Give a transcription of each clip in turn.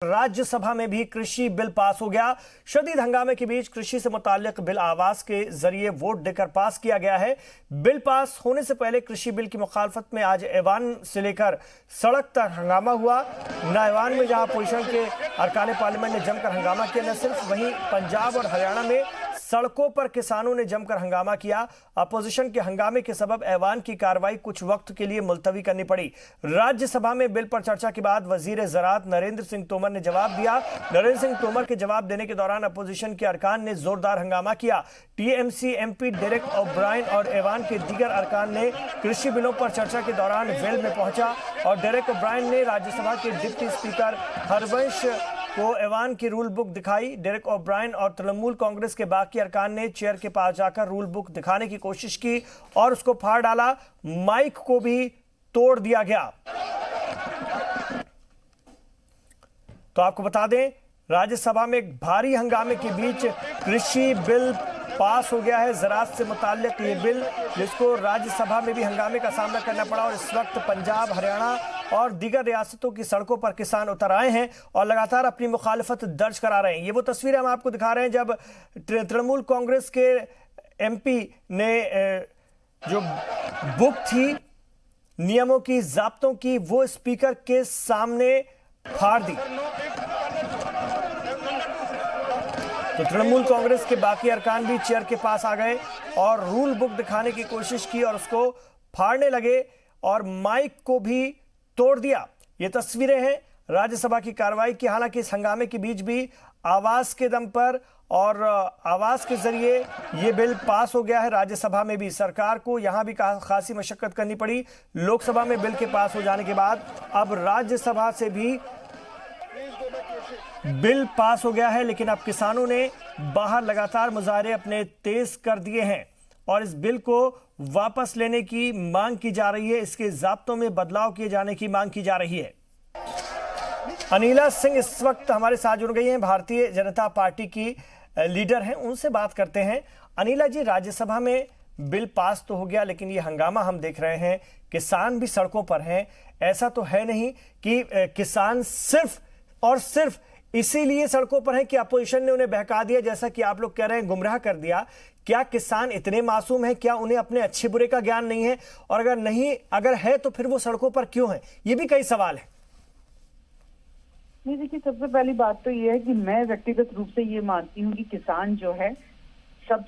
राज्यसभा में भी कृषि बिल पास हो गया। शदीद हंगामे के बीच कृषि से मुताल्लिक बिल आवाज के जरिए वोट देकर पास किया गया है। बिल पास होने से पहले कृषि बिल की मुखालफत में आज ऐवान से लेकर सड़क तक हंगामा हुआ। ऐवान में जहां अपोजिशन के अरकान पार्लियामेंट ने जमकर हंगामा किया, न सिर्फ वहीं पंजाब और हरियाणा में सड़कों पर किसानों ने जमकर हंगामा किया। अपोजिशन के हंगामे के सबब ऐवान की कार्रवाई कुछ वक्त के लिए मुलतवी करनी पड़ी। राज्यसभा में बिल पर चर्चा के बाद वजीर ज़राअत नरेंद्र सिंह तोमर ने जवाब दिया। नरेंद्र सिंह तोमर के जवाब देने के दौरान अपोजिशन के अरकान ने जोरदार हंगामा किया। टीएमसी एमपी डेरेक ओब्रायन और ऐवान के दीगर अरकान ने कृषि बिलों पर चर्चा के दौरान वेल में पहुंचा और डेरेक ओब्रायन ने राज्यसभा के डिप्टी स्पीकर हरवंश को ऐवान की रूल बुक दिखाई। डेरेक ओब्रायन और तृणमूल कांग्रेस के बाकी अरकान ने चेयर के पास जाकर रूल बुक दिखाने की कोशिश की और उसको फाड़ डाला। माइक को भी तोड़ दिया गया। तो आपको बता दें, राज्यसभा में एक भारी हंगामे के बीच कृषि बिल पास हो गया है। ज़राअत से मुताल्लिक ये बिल, जिसको राज्यसभा में भी हंगामे का सामना करना पड़ा और इस वक्त पंजाब, हरियाणा और दीगर रियासतों की सड़कों पर किसान उतर आए हैं और लगातार अपनी मुखालफत दर्ज करा रहे हैं। ये वो तस्वीरें हम आपको दिखा रहे हैं जब तृणमूल कांग्रेस के एमपी ने जो बुक थी नियमों की, ज़ाब्तों की, वो स्पीकर के सामने फाड़ दी। तो तृणमूल कांग्रेस के बाकी अरकान भी चेयर के पास आ गए और रूल बुक दिखाने की कोशिश की और उसको फाड़ने लगे और माइक को भी तोड़ दिया। ये तस्वीरें हैं राज्यसभा की कार्रवाई की। हालांकि इस हंगामे के बीच भी आवाज के दम पर और आवाज के जरिए ये बिल पास हो गया है। राज्यसभा में भी सरकार को यहां भी खासी मशक्कत करनी पड़ी। लोकसभा में बिल के पास हो जाने के बाद अब राज्यसभा से भी बिल पास हो गया है, लेकिन अब किसानों ने बाहर लगातार मुजाहरे अपने तेज कर दिए हैं और इस बिल को वापस लेने की मांग की जा रही है। इसके ज़ाब्तों में बदलाव किए जाने की मांग की जा रही है। अनिला सिंह इस वक्त हमारे साथ जुड़ गई हैं, भारतीय जनता पार्टी की लीडर हैं। उनसे बात करते हैं। अनिला जी, राज्यसभा में बिल पास तो हो गया, लेकिन ये हंगामा हम देख रहे हैं, किसान भी सड़कों पर हैं। ऐसा तो है नहीं कि किसान सिर्फ और सिर्फ इसीलिए सड़कों पर है कि अपोजिशन ने उन्हें बहका दिया, जैसा कि आप लोग कह रहे हैं, गुमराह कर दिया। क्या किसान इतने मासूम हैं? क्या उन्हें अपने अच्छे बुरे का ज्ञान नहीं है? और अगर नहीं, अगर है तो फिर वो सड़कों पर क्यों है? ये भी कई सवाल है। नहीं, देखिए, सबसे पहली बात तो ये है कि मैं व्यक्तिगत रूप से ये मानती हूँ कि किसान जो है सब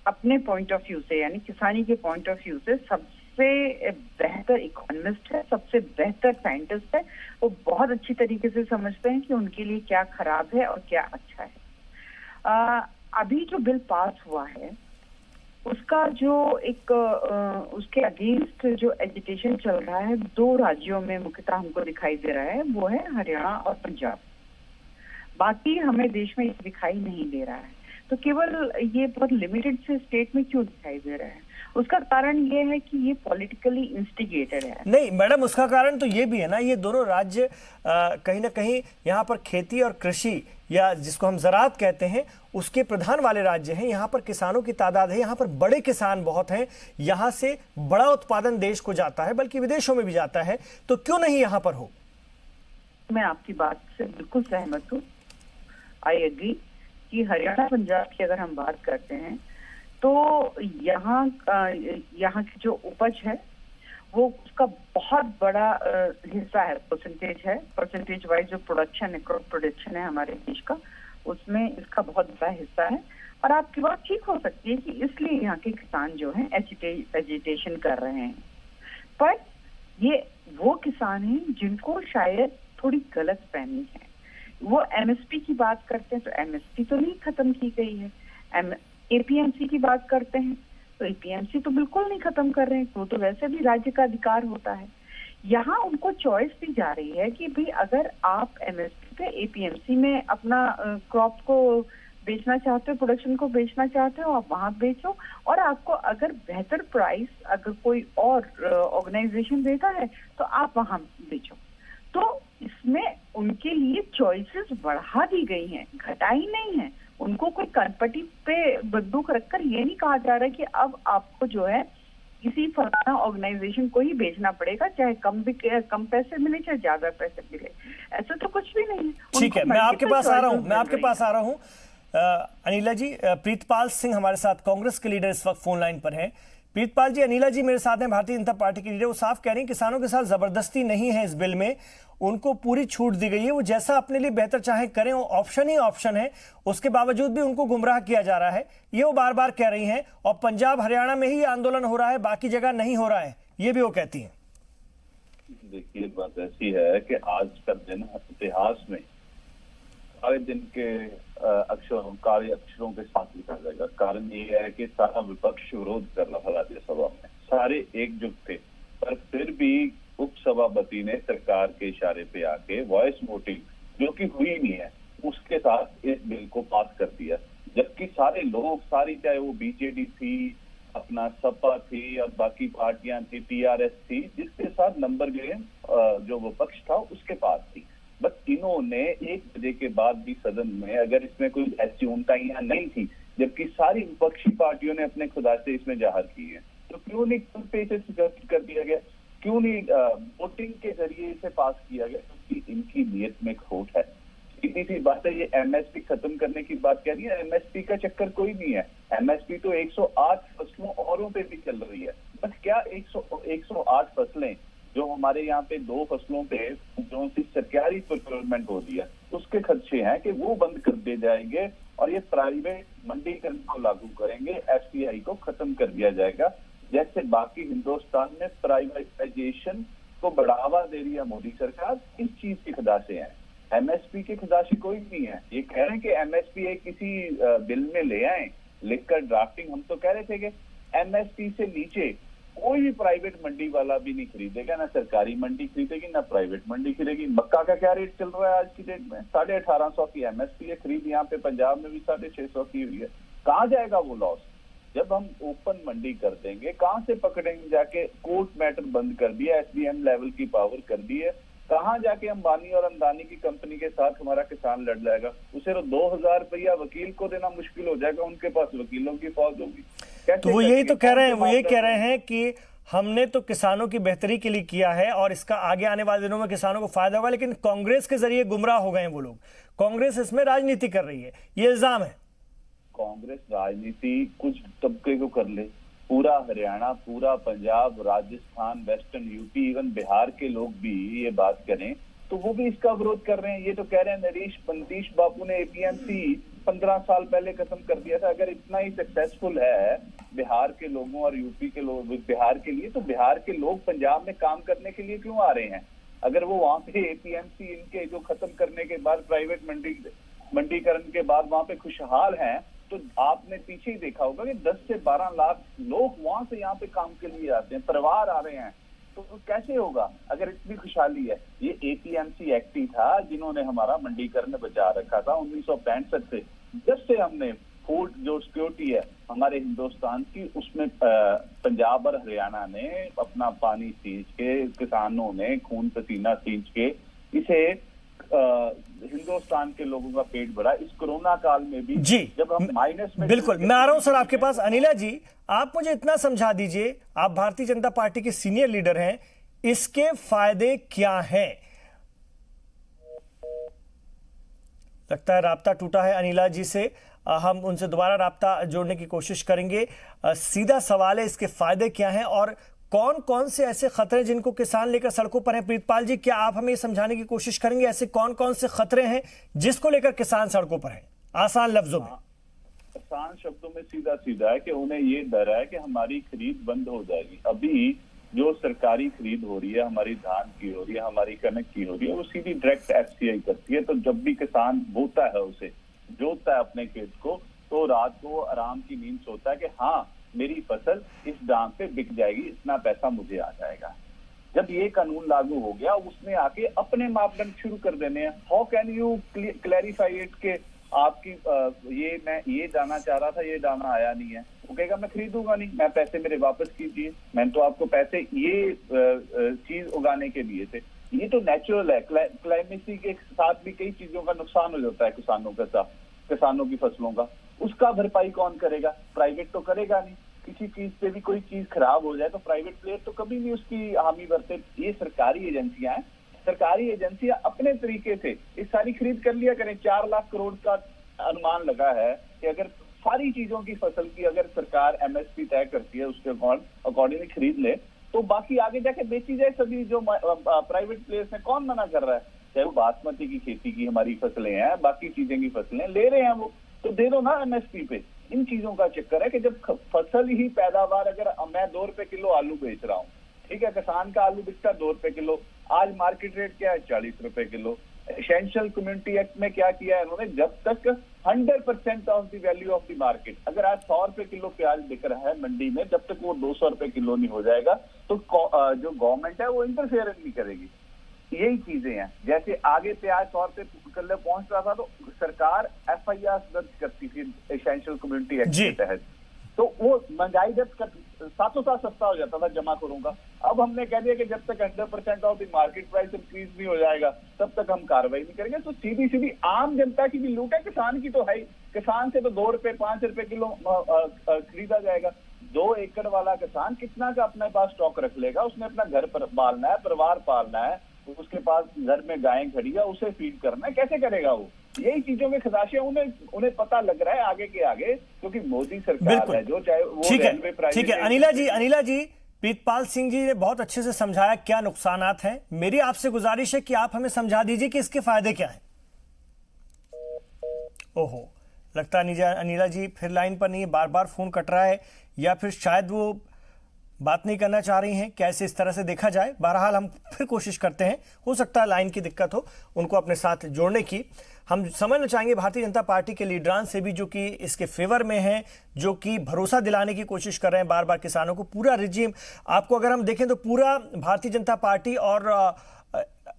अपने पॉइंट ऑफ व्यू से, यानी किसानी के पॉइंट ऑफ व्यू से सबसे बेहतर इकोनॉमिस्ट है, सबसे बेहतर साइंटिस्ट है। वो बहुत अच्छी तरीके से समझते हैं कि उनके लिए क्या खराब है और क्या अच्छा है। अभी जो बिल पास हुआ है उसका जो एक उसके अगेंस्ट जो एजिटेशन चल रहा है दो राज्यों में मुख्यतः हमको दिखाई दे रहा है, वो है हरियाणा और पंजाब। बाकी हमें देश में दिखाई नहीं दे रहा है। तो केवल ये बहुत लिमिटेड से स्टेट में क्यों दिखाई दे रहा है? उसका कारण ये है कि ये पॉलिटिकली इंस्टिगेटेड है। नहीं मैडम, उसका कारण तो ये भी है ना, ये दोनों राज्य कहीं ना कहीं यहाँ पर खेती और कृषि, या जिसको हम ज़राअत कहते हैं, उसके प्रधान वाले राज्य हैं। यहाँ पर किसानों की तादाद है, यहाँ पर बड़े किसान बहुत हैं, यहाँ से बड़ा उत्पादन देश को जाता है, बल्कि विदेशों में भी जाता है। तो क्यों नहीं यहाँ पर हो? मैं आपकी बात से बिल्कुल सहमत हूँ। आई एग्री कि हरियाणा पंजाब की अगर हम बात करते हैं तो यहाँ की जो उपज है वो उसका बहुत बड़ा हिस्सा है, परसेंटेज वाइज जो प्रोडक्शन है, क्रॉप प्रोडक्शन है हमारे देश का, उसमें इसका बहुत बड़ा हिस्सा है। और आपकी बात ठीक हो सकती है कि इसलिए यहाँ के किसान जो हैं एजिटेशन कर रहे हैं, पर ये वो किसान हैं जिनको शायद थोड़ी गलत फहमी है। वो एमएसपी की बात करते हैं तो एमएसपी तो नहीं खत्म की गई है। एपीएमसी की बात करते हैं तो एपीएमसी तो बिल्कुल नहीं खत्म कर रहे हैं, वो तो वैसे भी राज्य का अधिकार होता है। यहाँ उनको चॉइस दी जा रही है कि भाई अगर आप एमएसपी पे एपीएमसी में अपना क्रॉप को बेचना चाहते हो, प्रोडक्शन को बेचना चाहते हो, आप वहां बेचो, और आपको अगर बेहतर प्राइस अगर कोई और ऑर्गेनाइजेशन देता है तो आप वहां बेचो। तो इसमें उनके लिए चॉइसेस बढ़ा दी गई हैं, घटाई नहीं है। उनको कोई कनपटी पे बंदूक रखकर ये नहीं कहा जा रहा है कि अब आपको जो है किसी फलाना ऑर्गेनाइजेशन को ही भेजना पड़ेगा, चाहे कम पैसे मिले चाहे ज्यादा पैसे मिले, ऐसा तो कुछ भी नहीं है। ठीक है, मैं आपके पास आ रहा हूँ अनिला जी। प्रीतपाल सिंह हमारे साथ कांग्रेस के लीडर इस वक्त फोन लाइन पर हैं। प्रीतपाल जी, अनिला जी मेरे साथ हैं, भारतीय जनता पार्टी के लीडर। वो साफ कह रही हैं किसानों के साथ जबरदस्ती नहीं है इस बिल में, उनको पूरी छूट दी गई है, वो जैसा अपने लिए बेहतर चाहे करें, वो ऑप्शन ही ऑप्शन है। उसके बावजूद भी उनको गुमराह किया जा रहा है, ये वो बार बार कह रही हैं। और पंजाब हरियाणा में ही आंदोलन हो रहा है, बाकी जगह नहीं हो रहा है, ये भी वो कहती हैं। देखिए, बात ऐसी है कि आज का दिन इतिहास में सारे दिन के कार्य अक्षरों के साथ लिखा जाएगा। कारण ये है कि सारा विपक्ष विरोध कर रहा था राज्यसभा में, सारे एकजुट थे, पर फिर भी उपसभापति ने सरकार के इशारे पे आके वॉइस वोटिंग, जो कि हुई नहीं है, उसके साथ इस बिल को पास कर दिया। जबकि सारे लोग, चाहे वो बीजेडी थी, अपना सपा थी और बाकी पार्टियां थी, टीआरएस थी, जिसके साथ नंबर गेम जो विपक्ष था उसके पास थी। बस इन्होंने 1 बजे के बाद भी सदन में, अगर इसमें कोई ऐसी ऊंचाइयां नहीं थी, जबकि सारी विपक्षी पार्टियों ने अपने खुदासे इसमें जाहिर की है, तो क्यों नहीं फुल पेज से कर दिया गया? क्यों नहीं वोटिंग के जरिए इसे पास किया गया? क्योंकि इनकी नीयत में खोट है। सीधी सी बात है, ये एमएसपी खत्म करने की बात कह रही है, एमएसपी का चक्कर कोई नहीं है। एमएसपी तो 108 फसलों औरों पे भी चल रही है। बस क्या 108 फसलें जो हमारे यहाँ पे 2 फसलों पे जो सी सरकारी प्रोक्योरमेंट हो रही है, उसके खर्चे हैं कि वो बंद कर दिए जाएंगे और ये प्राइवेट मंडीकरण को लागू करेंगे, एफसीआई को खत्म कर दिया जाएगा। जैसे बाकी हिंदुस्तान में प्राइवेटाइजेशन को बढ़ावा दे रही है मोदी सरकार, इस चीज की खदासे हैं। एमएसपी की खदासी कोई नहीं है। ये कह रहे हैं कि एमएसपी एक किसी बिल में ले आए, लिखकर ड्राफ्टिंग। हम तो कह रहे थे कि एमएसपी से नीचे कोई भी प्राइवेट मंडी वाला भी नहीं खरीदेगा, ना सरकारी मंडी खरीदेगी ना प्राइवेट मंडी खरीदेगी। मक्का का क्या रेट चल रहा है आज की डेट में? 1850 की एमएसपी है, खरीद यहाँ पे पंजाब में भी 650 की हुई है। कहाँ जाएगा वो लॉस? जब हम ओपन मंडी कर देंगे, कहाँ से पकड़ेंगे? जाके कोर्ट मैटर बंद कर दिया, एसडीएम लेवल की पावर कर दी है, कहाँ जाके अंबानी और अंदानी की कंपनी के साथ हमारा किसान लड़ जाएगा? उसे तो 2000 रुपया वकील को देना मुश्किल हो जाएगा, उनके पास वकीलों की फौज होगी। तो वो यही तो कह रहे हैं, वो ये कह रहे हैं कि हमने तो किसानों की बेहतरी के लिए किया है और इसका आगे आने वाले दिनों में किसानों को फायदा होगा, लेकिन कांग्रेस के जरिए गुमराह हो गए हैं वो लोग। कांग्रेस इसमें राजनीति कर रही है, ये इल्जाम है। कांग्रेस राजनीति कुछ तबके को कर ले, पूरा हरियाणा, पूरा Punjab, Rajasthan, western UP, even Bihar के लोग भी ये बात करें तो वो भी इसका विरोध कर रहे हैं। ये तो कह रहे हैं नीतीश बाबू ने एपीएमसी 15 साल पहले खत्म कर दिया था। अगर इतना ही सक्सेसफुल है बिहार के लोगों और यूपी के लोग बिहार के लिए, तो बिहार के लोग पंजाब में काम करने के लिए क्यों आ रहे हैं? अगर वो वहां पे एपीएमसी इनके जो खत्म करने के बाद, प्राइवेट मंडीकरण के बाद वहां पे खुशहाल हैं, तो आपने पीछे ही देखा होगा कि 10 से 12 लाख लोग वहां से यहाँ पे काम के लिए आते हैं, परिवार आ रहे हैं। तो कैसे होगा अगर इतनी खुशहाली है? ये एपीएमसी एक्ट ही था जिन्होंने हमारा मंडीकरण बचा रखा था 1965 से। जब से हमने फूड जो सिक्योरिटी है हमारे हिंदुस्तान की, उसमें पंजाब और हरियाणा ने अपना पानी सींच के, किसानों ने खून पसीना सींच के इसे हिंदुस्तान के लोगों का पेट भरा। इस कोरोना काल में भी जी, जब हम माइनस में, बिल्कुल मैं आ रहा हूं सर आपके पास। अनिला जी, आप मुझे इतना समझा दीजिए, आप भारतीय जनता पार्टी के सीनियर लीडर हैं, इसके फायदे क्या हैं? लगता है राब्ता टूटा है अनिला जी से, हम उनसे दोबारा राब्ता जोड़ने की कोशिश करेंगे। सीधा सवाल है, इसके फायदे क्या हैं और कौन कौन से ऐसे खतरे जिनको किसान लेकर सड़कों पर हैं? प्रीतपाल जी, क्या आप हमें समझाने की कोशिश करेंगे ऐसे कौन कौन से खतरे हैं जिसको लेकर किसान सड़कों पर हैं, आसान लफ्जों में? आसान शब्दों में सीधा सीधा है कि उन्हें ये डर है कि हमारी खरीद बंद हो जाएगी। अभी जो सरकारी खरीद हो रही है, हमारी धान की हो रही है, हमारी कनक की हो रही है, वो सीधी डायरेक्ट एफसीआई करती है। तो जब भी किसान बोता है, उसे जोतता है अपने खेत को, तो रात को आराम की नींद सोता है कि हाँ मेरी फसल इस दाम पे बिक जाएगी, इतना पैसा मुझे आ जाएगा। जब ये कानून लागू हो गया, उसने आके अपने मापदंड शुरू कर देने हैं। How can you clarify it के आपकी मैं ये दाना चाह रहा था, ये दाना आया नहीं है, वो कहेगा मैं खरीदूंगा नहीं, मैं पैसे मेरे वापस कीजिए, मैंने तो आपको पैसे ये चीज उगाने के लिए थे। ये तो नेचुरल है। क्लाइमेसी के साथ भी कई चीजों का नुकसान हो जाता है किसानों के साथ, किसानों की फसलों का, उसका भरपाई कौन करेगा? प्राइवेट तो करेगा नहीं। किसी चीज पे भी कोई चीज खराब हो जाए तो प्राइवेट प्लेयर तो कभी भी उसकी हामी भरते। ये सरकारी एजेंसियां हैं, सरकारी एजेंसियां अपने तरीके से इस सारी खरीद कर लिया करें। 4 लाख करोड़ का अनुमान लगा है कि अगर सारी चीजों की फसल की अगर सरकार एमएसपी तय करती है उसके अकॉर्डिंगली खरीद ले तो बाकी आगे जाके बेची जाए। सभी जो प्राइवेट प्लेयर्स हैं, कौन मना कर रहा है? चाहे वो बासमती की खेती की हमारी फसलें हैं, बाकी चीजें की फसलें ले रहे हैं वो, तो दे दो ना एमएसपी पे। इन चीजों का चक्कर है कि जब फसल ही पैदावार, अगर मैं 2 रुपए किलो आलू बेच रहा हूँ, ठीक है, किसान का आलू बिकता 2 रुपए किलो, आज मार्केट रेट क्या है? 40 रुपए किलो। एसेंशियल कम्युनिटी एक्ट में क्या किया है इन्होंने? जब तक 100% of the value of the market, अगर आज 100 रुपए किलो प्याज बिक रहा है मंडी में, जब तक वो 200 रुपए किलो नहीं हो जाएगा तो जो गवर्नमेंट है वो इंटरफेयर नहीं करेगी। यही चीजें हैं। जैसे आगे प्याज 100 रुपए किलो पहुंच रहा था तो सरकार FIR दर्ज करती थी एसेंशियल कम्युनिटी एक्ट के तहत, तो वो महंगाई दर्ज कर साथों साथ सस्ता हो जाता था जमाखोरों का। अब हमने कह दिया कि जब तक 100% of the market price increase नहीं हो जाएगा तब तक हम कार्रवाई नहीं करेंगे। तो सीधी सीधी आम जनता की भी लूट है, किसान की तो है ही। किसान से तो 2 रुपए 5 रुपए किलो खरीदा जाएगा। 2 एकड़ वाला किसान कितना का अपने पास स्टॉक रख लेगा? उसने अपना घर पर पालना है, परिवार पालना है, उसके पास घर में गायें खड़ी है, उसे फीड करना है, कैसे करेगा वो? यही चीजों के खदाशे उन्हें पता लग रहा है आगे के आगे, क्योंकि मोदी सरकार है जो, चाहे वो रेलवे प्राइवेट। ठीक है अनिला जी, प्रीतपाल सिंह जी ने बहुत अच्छे से समझाया क्या नुकसानात हैं। मेरी आपसे गुजारिश है कि आप हमें समझा दीजिए कि इसके फायदे क्या हैं। ओहो, लगता है अनिला जी फिर लाइन पर नहीं है, बार बार फोन कट रहा है, या फिर शायद वो बात नहीं करना चाह रही हैं। कैसे इस तरह से देखा जाए? बहरहाल हम फिर कोशिश करते हैं, हो सकता है लाइन की दिक्कत हो, उनको अपने साथ जोड़ने की। हम समझना चाहेंगे भारतीय जनता पार्टी के लीडरान से भी, जो कि इसके फेवर में हैं, जो कि भरोसा दिलाने की कोशिश कर रहे हैं बार बार किसानों को। पूरा रिजीम आपको अगर हम देखें तो पूरा भारतीय जनता पार्टी और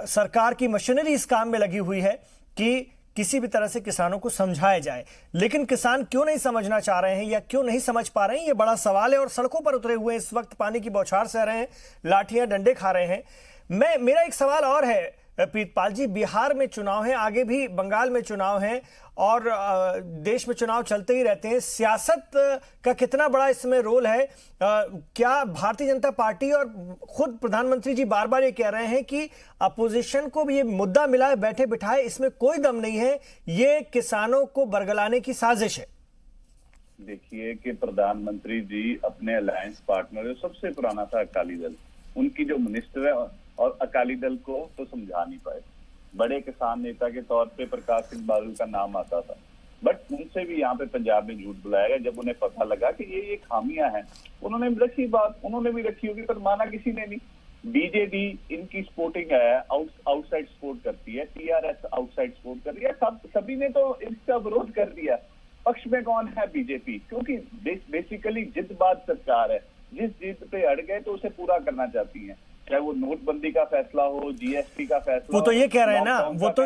सरकार की मशीनरी इस काम में लगी हुई है कि किसी भी तरह से किसानों को समझाया जाए। लेकिन किसान क्यों नहीं समझना चाह रहे हैं या क्यों नहीं समझ पा रहे हैं, ये बड़ा सवाल है। और सड़कों पर उतरे हुए इस वक्त पानी की बौछार सह रहे हैं, लाठियां डंडे खा रहे हैं। मेरा एक सवाल और है प्रीतपाल जी, बिहार में चुनाव है, आगे भी बंगाल में चुनाव है और देश में चुनाव चलते ही रहते हैं। सियासत का कितना बड़ा इसमें रोल है? क्या भारतीय जनता पार्टी और खुद प्रधानमंत्री जी बार बार ये कह रहे हैं कि अपोजिशन को भी ये मुद्दा मिला है बैठे बिठाए, इसमें कोई दम नहीं है, ये किसानों को बरगलाने की साजिश है? देखिए कि प्रधानमंत्री जी अपने अलायंस पार्टनर सबसे पुराना था अकाली दल, उनकी जो मिनिस्टर है और अकाली दल को तो समझा नहीं पाए। बड़े किसान नेता के तौर पे प्रकाश सिंह बादल का नाम आता था, बट उनसे भी यहाँ पे पंजाब में झूठ बुलाया गया। जब उन्हें पता लगा कि ये खामियां हैं, उन्होंने रखी बात, उन्होंने भी रखी होगी, पर माना किसी ने नहीं। बीजेडी इनकी सपोर्टिंग है, आउटसाइड सपोर्ट करती है, TRS आउटसाइड सपोर्ट कर रही है, सभी ने तो इसका विरोध कर दिया। पक्ष में कौन है? बीजेपी, क्योंकि बेसिकली जिद्दबाज सरकार है, जिस जिद पे अड़ गए तो उसे पूरा करना चाहती है। चाहे वो नोटबंदी का फैसला हो, GST का फैसला, वो तो ये कह रहे हैं ना, वो तो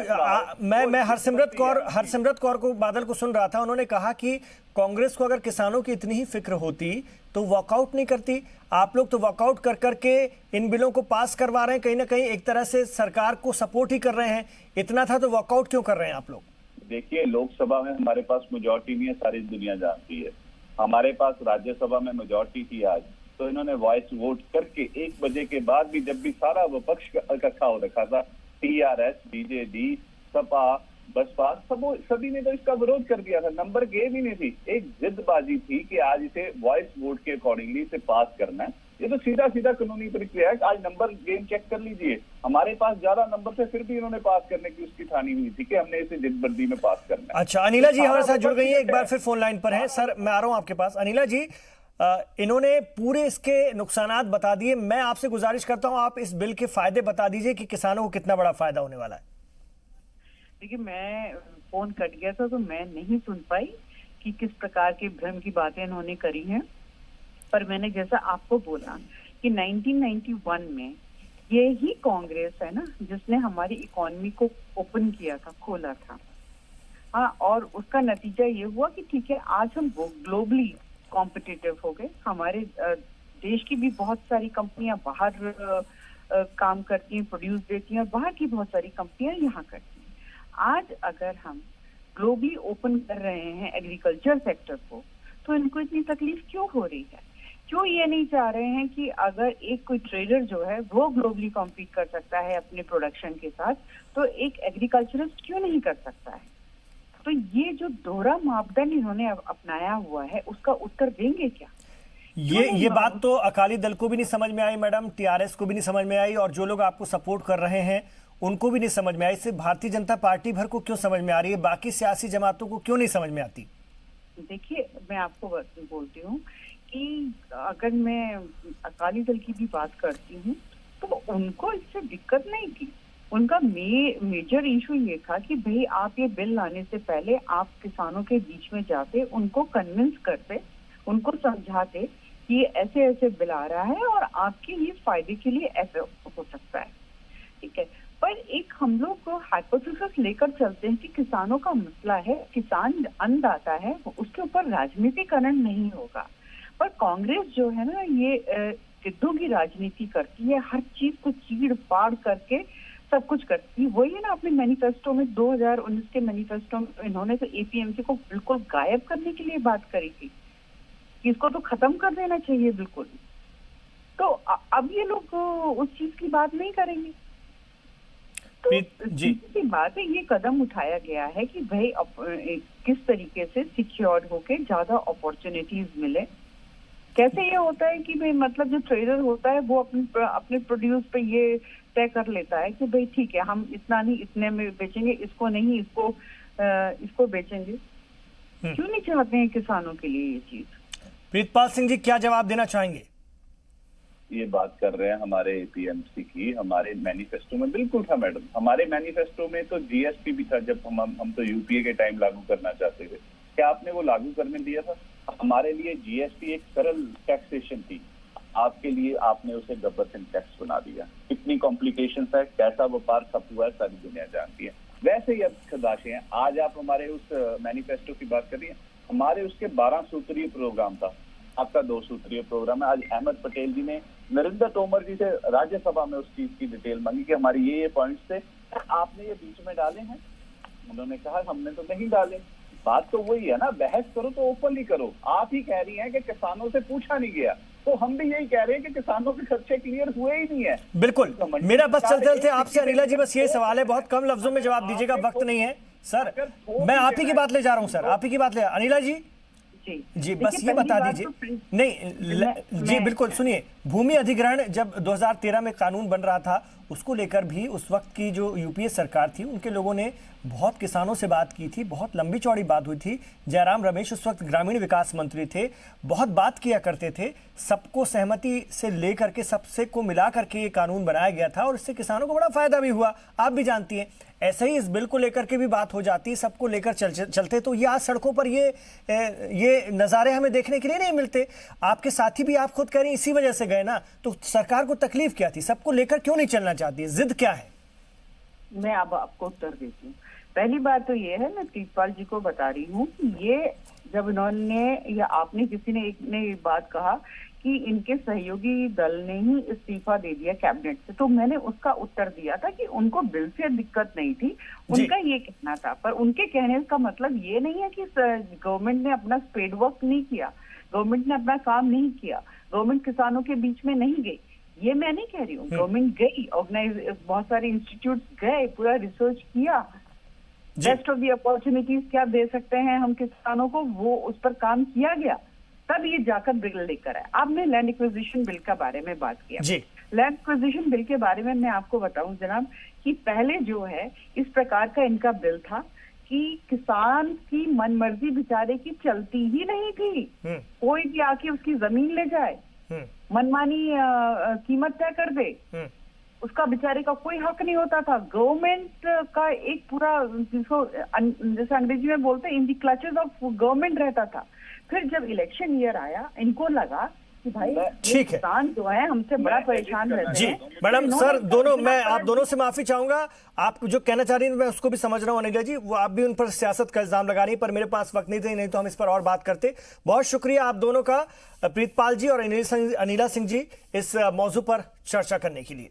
मैं हरसिमरत कौर को बादल को सुन रहा था, उन्होंने कहा कि कांग्रेस को अगर किसानों की इतनी ही फिक्र होती तो वॉकआउट नहीं करती। आप लोग तो वॉकआउट कर करके इन बिलों को पास करवा रहे हैं, कहीं ना कहीं एक तरह से सरकार को सपोर्ट ही कर रहे हैं। इतना था तो वॉकआउट क्यों कर रहे हैं आप लोग? देखिए, लोकसभा में हमारे पास मेजॉरिटी नहीं है, सारी दुनिया जानती है। हमारे पास राज्यसभा में मेजॉरिटी थी आज, तो इन्होंने वॉइस वोट करके 1 बजे के बाद भी, जब भी सारा विपक्ष इकट्ठा हो रखा था, TRS, BJD, सपा, बसपा, सभी ने तो इसका विरोध कर दिया था। नंबर गेम ही नहीं थी, एक जिद्दबाजी थी कि आज इसे वॉइस वोट के अकॉर्डिंगली इसे पास करना है। ये तो सीधा सीधा कानूनी प्रक्रिया है। आज नंबर गेम चेक कर लीजिए, हमारे पास ज्यादा नंबर से फिर भी इन्होंने पास करने की उसकी ठानी हुई थी कि हमने इसे जिद्दबंदी में पास करना है। अच्छा, अनिला जी हमारे साथ जुड़ गई है, एक बार फिर फोन लाइन पर है। सर, मैं आ रहा हूं आपके पास। अनिला जी, इन्होंने पूरे इसके नुकसानात बता दिए। मैं आपसे गुजारिश करता हूं आप इस बिल के फायदे बता दीजिए कि किसानों को कितना बड़ा फायदा होने वाला है। देखिए, मैं फोन कट गया था तो मैं नहीं सुन पाई कि किस प्रकार के भ्रम की बातें इन्होंने करी हैं, पर मैंने जैसा आपको बोला कि 1991 में ये ही कांग्रेस है ना जिसने हमारी इकोनॉमी को ओपन किया था, खोला था। हाँ, और उसका नतीजा ये हुआ कि ठीक है, आज हम ग्लोबली कॉम्पिटिटिव हो गए। हमारे देश की भी बहुत सारी कंपनियां बाहर काम करती हैं, प्रोड्यूस देती हैं, और बाहर की बहुत सारी कंपनियां यहाँ करती हैं। आज अगर हम ग्लोबली ओपन कर रहे हैं एग्रीकल्चर सेक्टर को, तो इनको इतनी तकलीफ क्यों हो रही है? क्यों ये नहीं चाह रहे हैं कि अगर एक कोई ट्रेडर जो है वो ग्लोबली कॉम्पीट कर सकता है अपने प्रोडक्शन के साथ, तो एक एग्रीकल्चरिस्ट क्यों नहीं कर सकता है? तो ये जो दोहरा मापदंड इन्होंने अपनाया हुआ है, उसका उत्तर देंगे क्या? ये बात तो अकाली दल को भी नहीं समझ में आई मैडम, टीआरएस को भी नहीं समझ में आई, और जो लोग आपको सपोर्ट कर रहे हैं उनको भी नहीं समझ में आई। सिर्फ भारतीय जनता पार्टी भर को क्यों समझ में आ रही है, बाकी सियासी जमातों को क्यों नहीं समझ में आती? देखिए, मैं आपको बोलती हूँ कि अगर मैं अकाली दल की भी बात करती हूँ तो उनको इससे दिक्कत नहीं थी। उनका मेजर इशू ये था कि भाई आप ये बिल लाने से पहले आप किसानों के बीच में जाते, उनको कन्विंस करते, उनको समझाते कि ऐसे ऐसे बिल आ रहा है और आपके ये फायदे के लिए ऐसे हो सकता है, ठीक है। पर एक हम लोग हाइपोथेसिस लेकर चलते हैं कि किसानों का मसला है, किसान अन्नदाता है, उसके ऊपर राजनीतिकरण नहीं होगा। पर कांग्रेस जो है ना, ये सिद्धू की राजनीति करती है, हर चीज को चीड़ फाड़ करके सब कुछ करती है। वही है ना, अपने मैनिफेस्टो में 2019 के मैनिफेस्टो में इन्होंने तो एपीएमसी को बिल्कुल गायब करने के लिए बात करी थी कि इसको तो खत्म कर देना चाहिए बिल्कुल। तो अब ये लोग उस चीज की बात नहीं करेंगे। तो जी की बात है, ये कदम उठाया गया है कि भाई किस तरीके से सिक्योर्ड होके ज्यादा अपॉर्चुनिटीज मिले। कैसे ये होता है कि भाई मतलब जो ट्रेडर होता है वो अपने प्रोड्यूस पे ये तय कर लेता है कि भाई ठीक है, हम इतना नहीं इतने में बेचेंगे, इसको नहीं इसको बेचेंगे। क्यों नहीं चाहते हैं किसानों के लिए ये चीज? प्रीतपाल सिंह जी, क्या जवाब देना चाहेंगे? ये बात कर रहे हैं हमारे एपीएमसी की, हमारे मैनिफेस्टो में बिल्कुल था मैडम। हमारे मैनिफेस्टो में तो जीएसटी भी था, जब हम तो यूपीए के टाइम लागू करना चाहते थे। क्या आपने वो लागू करने दिया था? हमारे लिए जीएसटी एक सरल टैक्सेशन थी, आपके लिए आपने उसे गब्बर सिंह टैक्स बना दिया। कितनी कॉम्प्लिकेशंस है, कैसा व्यापार सब हुआ है, सारी दुनिया जानती है। वैसे ही अब खदाशे हैं। आज आप हमारे उस मैनिफेस्टो की बात करिए, हमारे उसके 12 सूत्रीय प्रोग्राम था, आपका 2 सूत्रीय प्रोग्राम है। आज अहमद पटेल जी ने नरेंद्र तोमर जी से राज्यसभा में उस चीज की डिटेल मांगी कि हमारे ये पॉइंट्स थे, आपने ये बीच में डाले हैं? उन्होंने कहा हमने तो नहीं डाले। बात तो वही है ना, बहस करो तो ओपनली करो। आप ही कह रही हैं कि किसानों से पूछा नहीं गया, तो हम भी यही कह रहे हैं कि किसानों के खर्चे क्लियर हुए ही नहीं है। बिल्कुल, मेरा बस चलते आपसे अनिला जी बस ये सवाल है, बहुत कम लफ्जों में जवाब दीजिएगा, वक्त नहीं है सर। मैं आप ही की बात ले जा रहा हूं सर, आप ही की बात ले। अनिला जी जी बस ये बता दीजिए। नहीं जी बिल्कुल, सुनिए, भूमि अधिग्रहण जब 2013 में कानून बन रहा था, उसको लेकर भी उस वक्त की जो यूपीए सरकार थी, उनके लोगों ने बहुत किसानों से बात की थी, बहुत लंबी चौड़ी बात हुई थी। जयराम रमेश उस वक्त ग्रामीण विकास मंत्री थे, बहुत बात किया करते थे, सबको सहमति से लेकर के सबसे को मिला करके ये कानून बनाया गया था और इससे किसानों को बड़ा फायदा भी हुआ, आप भी जानती हैं। ऐसे ही इस बिल को लेकर के भी बात हो जाती, सबको लेकर चलते तो ये आज सड़कों पर ये नज़ारे हमें देखने के लिए नहीं मिलते। आपके साथी भी आप खुद कह रही इसी वजह से गए ना, तो सरकार को तकलीफ क्या थी, सबको लेकर क्यों नहीं चलना चाहती है, जिद क्या है? मैं अब आपको उत्तर देती हूँ। पहली बात तो ये है, मैं प्रीतपाल जी को बता रही हूँ कि ये जब इन्होंने या आपने किसी ने एक ने बात कहा कि इनके सहयोगी दल ने ही इस्तीफा दे दिया कैबिनेट से, तो मैंने उसका उत्तर दिया था कि उनको बिल से दिक्कत नहीं थी, उनका ये कहना था। पर उनके कहने का मतलब ये नहीं है कि गवर्नमेंट ने अपना स्पेड वर्क नहीं किया, गवर्नमेंट ने अपना काम नहीं किया, गवर्नमेंट किसानों के बीच में नहीं गई, ये मैं नहीं कह रही हूँ। गवर्नमेंट गई, बहुत सारे इंस्टीट्यूट गए, पूरा रिसर्च किया, बेस्ट ऑफ दी अपॉर्चुनिटीज क्या दे सकते हैं हम किसानों को, वो उस पर काम किया गया, तब ये जाकर बिल लेकर आए। अब मैं लैंड एक्विजिशन बिल के बारे में बात किया। लैंड एक्विजिशन बिल के बारे में मैं आपको बताऊं जनाब कि पहले जो है इस प्रकार का इनका बिल था कि किसान की मनमर्जी बेचारे की चलती ही नहीं थी, कोई भी आके उसकी जमीन ले जाए, मनमानी कीमत तय कर दे, उसका बेचारे का कोई हक नहीं होता था। गवर्नमेंट का एक पूरा जिसको जैसे अंग्रेजी में बोलते हैं in the clutches of government रहता था। फिर जब इलेक्शन ईयर आया, इनको लगा कि भाई ठीक है, किसान जो है हमसे बड़ा परेशान रहते हैं। जी मैडम, सर दोनों, मैं आप दोनों से माफी चाहूंगा, आप जो कहना चाह रही हैं मैं उसको भी समझ रहा हूं अनिला जी, वो आप भी उन पर सियासत का इल्जाम लगा रही हैं, पर मेरे पास वक्त नहीं तो हम इस पर और बात करते। बहुत शुक्रिया आप दोनों का, प्रीतपाल जी और अनिला सिंह जी, इस मौजू पर चर्चा करने के लिए।